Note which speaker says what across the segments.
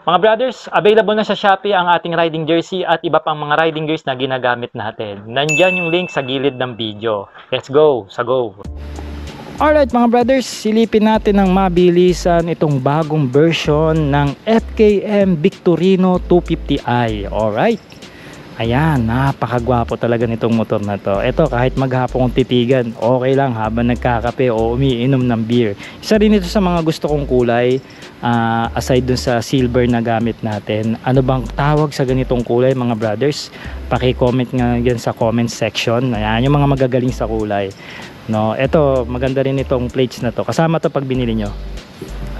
Speaker 1: Mga brothers, available na sa Shopee ang ating riding jersey at iba pang mga riding gears na ginagamit natin. Nandyan yung link sa gilid ng video. Let's go! Sa go! Alright mga brothers, silipin natin ng mabilisan itong bagong version ng FKM Victorino 250i. Alright. Ayan, napakagwapo talaga nitong motor na to. Ito, kahit maghapon kong titigan, okay lang habang nagkakape o umiinom ng beer. Isa rin ito sa mga gusto kong kulay, aside dun sa silver na gamit natin. Ano bang tawag sa ganitong kulay mga brothers? Paki-comment nga yan sa comment section. Ayan, yung mga magagaling sa kulay. No, ito, maganda rin itong plates na to. Kasama to pag binili nyo.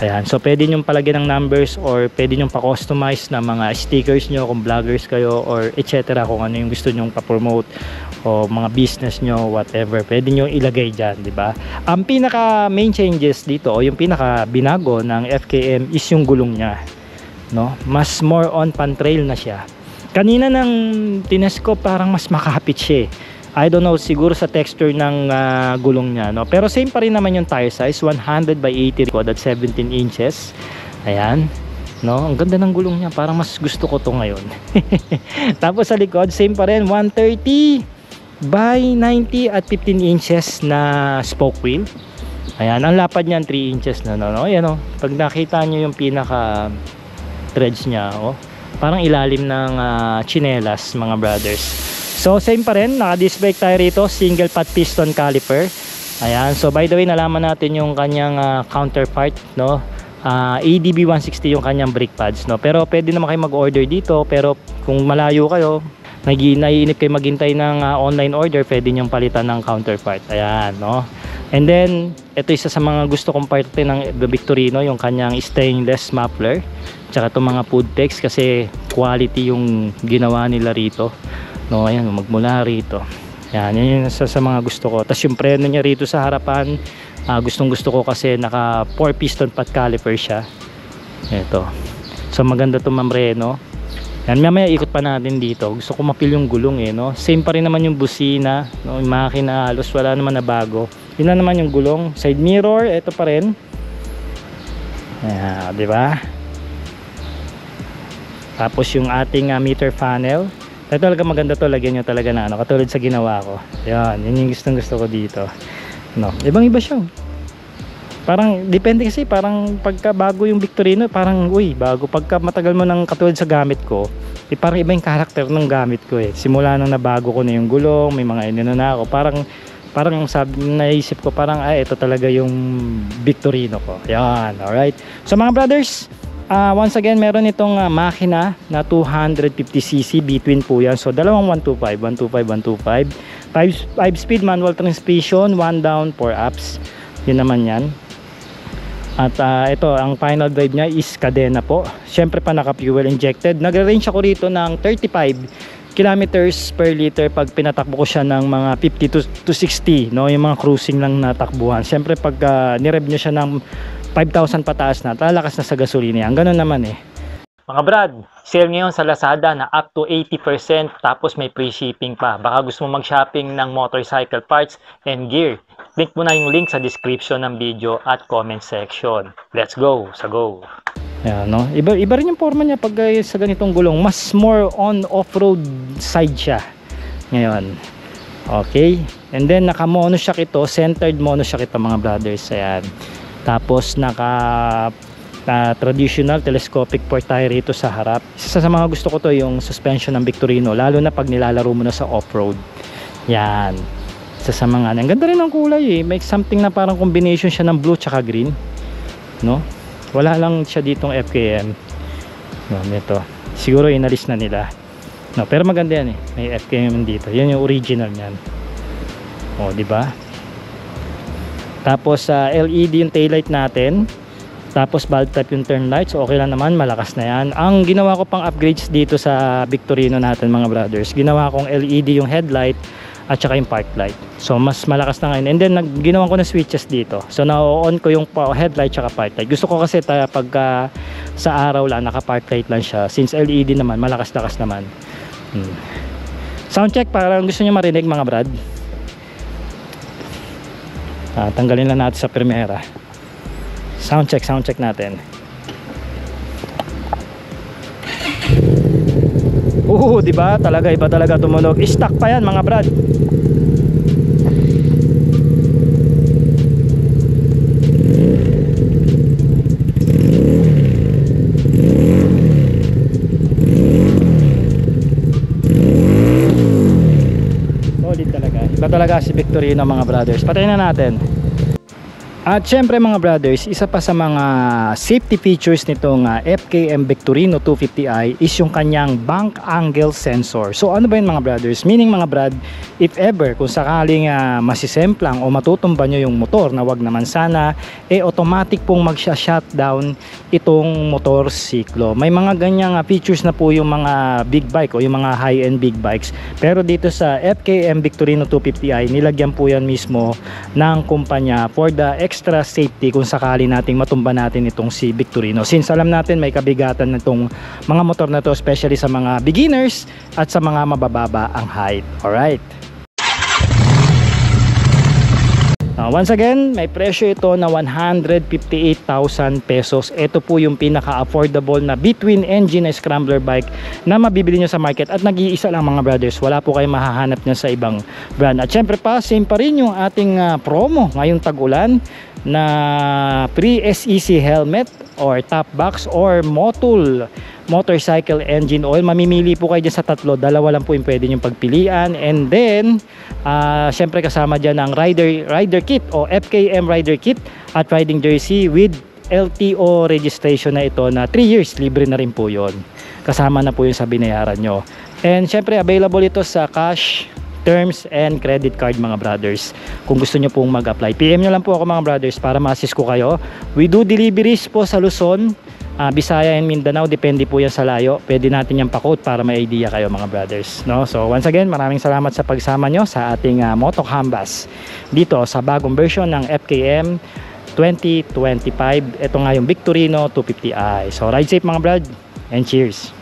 Speaker 1: Ayan, so pwede nyo palagyan ng numbers or pwede nyo pa-customize na mga stickers nyo kung vloggers kayo or etc. kung ano yung gusto nyo pa-promote o mga business nyo, whatever. Pwede nyo ilagay dyan, di ba? Ang pinaka main changes dito o yung pinaka binago ng FKM is yung gulong nya. No? Mas more on pan-trail na siya. Kanina ng tines ko parang mas makapit siya eh. I don't know, siguro sa texture ng gulong niya, no? Pero same pa rin naman yung tire size, 100 by 80 at 17 inches. Ayan, no? Ang ganda ng gulong niya, parang mas gusto ko to ngayon. Tapos sa likod, same pa rin, 130 by 90 at 15 inches na spoke wheel. Ayan, ang lapad niyan 3 inches na, no? Ayan, no? Pag nakita nyo yung pinaka threads niya, oh, parang ilalim ng chinelas, mga brothers. So same pa rin, naka-disc brake tayo rito, single pot piston caliper. Ayan, so by the way nalaman natin yung kanyang counterpart, no? ADB 160 yung kanyang brake pads, no? Pero pwede naman kayo mag-order dito, pero kung malayo kayo, naiinip kayo maghintay ng online order, pwede nyong palitan ng counterpart. Ayan, no? And then ito isa sa mga gusto kong parte ng Victorino, yung kanyang stainless muffler, tsaka itong mga food text kasi quality yung ginawa nila rito. No, ayan, magmula rito. Yan, yan yung sa mga gusto ko. Tapos yung preno niya rito sa harapan, gustong gusto ko kasi naka 4 piston pot caliper siya. Ito. So maganda itong mamreno. Yan, mamaya ikot pa natin dito. Gusto ko mapil yung gulong eh, no. Same pa rin naman yung busina, no, yung makina halos wala naman na bago. Yun na naman yung gulong. Side mirror, ito pa rin. Ayan, di ba? Tapos yung ating meter funnel. Ito talaga maganda to, lagyan nyo talaga na ano, katulad sa ginawa ko. Yan, yun yung gustong gusto ko dito. No, ibang iba siya. Parang depende kasi, parang pagka bago yung Victorino, parang uy, bago. Pagka matagal mo ng katulad sa gamit ko, eh, parang iba yung karakter ng gamit ko eh. Simula nung nabago ko na yung gulong, may mga inano na ako, parang sabi, naisip ko parang ay ito talaga yung Victorino ko. Yan, alright. So mga brothers, once again, meron itong makina na 250cc between po yan. So dalawang 125, 125, 125. 5 speed manual transmission, 1 down, 4 ups. Yun naman yan. At ito, ang final drive niya is cadena po. Siyempre pa naka fuel injected. Nag-range ako rito ng 35 kilometers per liter pag pinatakbo ko siya ng mga 50 to 60, no? Yung mga cruising lang na takbuhan. Siyempre pag nirev nyo siya ng 5,000 pataas na, lalakas na sa gasolina yan. Ganun naman eh. Mga brad, sale ngayon sa Lazada na up to 80% tapos may free shipping pa. Baka gusto mo mag-shopping ng motorcycle parts and gear. Link mo na yung link sa description ng video at comment section. Let's go! Sa go! Ayan, no? Iba rin yung forma niya pag sa ganitong gulong. Mas more on off-road side siya. Ngayon. Okay. And then naka-mono shock ito. Centered mono shock ito mga brothers. Ayan. Tapos naka traditional telescopic port tayo rito sa harap. Isa sa mga gusto ko to yung suspension ng Victorino, lalo na pag nilalaro mo na sa off-road. Yan. Isa sa mga, ang ganda rin ng kulay eh. May something na parang combination siya ng blue tsaka green. No? Wala lang siya ditong FKM. No, ito. Siguro inalis na nila. No, pero maganda yan eh. May FKM dito. Yan yung original niyan. O, di ba? Tapos LED yung taillight natin. Tapos bulb type yung turn lights. Okay lang naman, malakas na yan. Ang ginawa ko pang upgrades dito sa Victorino natin mga brothers, ginawa kong LED yung headlight at saka yung park light. So mas malakas na ngayon. And then ginawa ko na switches dito. So na-on ko yung headlight at park light. Gusto ko kasi pagka sa araw lang naka park light lang siya. Since LED naman, malakas-lakas naman. Sound check para gusto niyo marinig mga brad. Tanggalin lang natin sa Primera. Sound check natin. Di ba? Talaga iba talaga tumunog. Stock pa yan mga brad. Solid talaga. Iba talaga si Victorino mga brothers. Patayin na natin. At syempre mga brothers, isa pa sa mga safety features nitong FKM Victorino 250i is yung kanyang bank angle sensor. So ano ba yun mga brothers? Meaning mga brad, if ever kung sakaling masisemplang o matutumba nyo yung motor na wag naman sana, automatic pong magsha-shutdown itong motorsiklo. May mga ganyang features na po yung mga big bike o yung mga high-end big bikes. Pero dito sa FKM Victorino 250i, nilagyan po yan mismo ng kumpanya for the extra safety kung sakali nating matumba natin itong si Victorino. Since alam natin may kabigatan nitong mga motor na to, especially sa mga beginners at sa mga mabababa ang height. Alright. Once again, may presyo ito na 158,000 pesos. Ito po yung pinaka-affordable na between engine na scrambler bike na mabibili nyo sa market, at nag-iisa lang mga brothers. Wala po kayong mahahanap nyo sa ibang brand. At syempre pa, same pa rin yung ating promo ngayong tag-ulan na free SEC helmet or top box or Motul motorcycle engine oil. Mamimili po kayo dyan sa tatlo, dalawa lang po yung pwede yung pagpilian. And then syempre kasama dyan ang rider kit o FKM rider kit at riding jersey with LTO registration na ito na 3 years, libre na rin po yon. Kasama na po yung sa binayaran nyo. And syempre available ito sa cash, terms and credit card mga brothers. Kung gusto nyo pong mag-apply, PM nyo lang po ako mga brothers para ma-assist ko kayo. We do deliveries po sa Luzon, Bisaya and Mindanao, depende po yan sa layo. Pwede natin yung pa-quote para may idea kayo mga brothers, no? So once again, maraming salamat sa pagsama nyo sa ating Moto Canvas dito sa bagong version ng FKM 2025. Ito nga yung Victorino 250i. So ride safe mga brad and cheers.